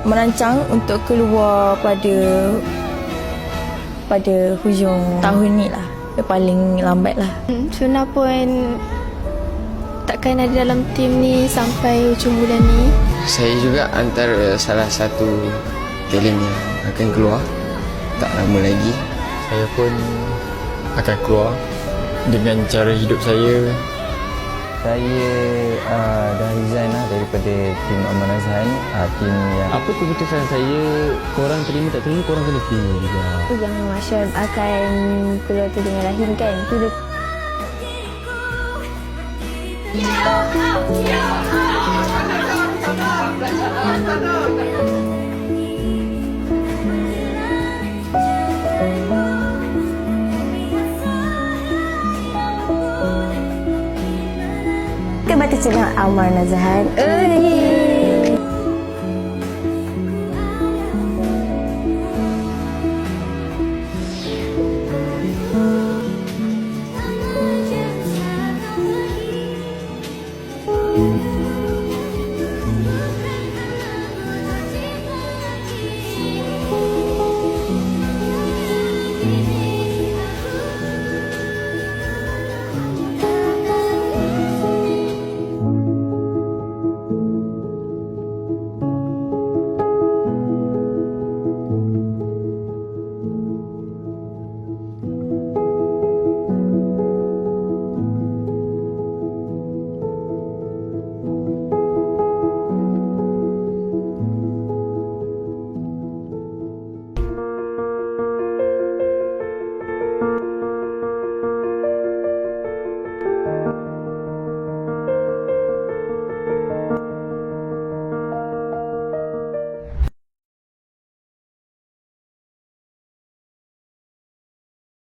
merancang untuk keluar pada hujung tahun ni lah, paling lambat lah. Suna pun takkan ada dalam tim ni sampai hujung bulan ni. Saya juga antara salah satu talent yang akan keluar tak lama lagi. Saya pun akan keluar dengan cara hidup saya. Saya dah resign lah daripada tim Aman Azhan. Tim yang apa keputusan saya, korang terima tak terima, korang kena terima juga. Yang Masya akan keluar tu dengan Rahim kan. Tu dia. Baca channel Aman Azhan.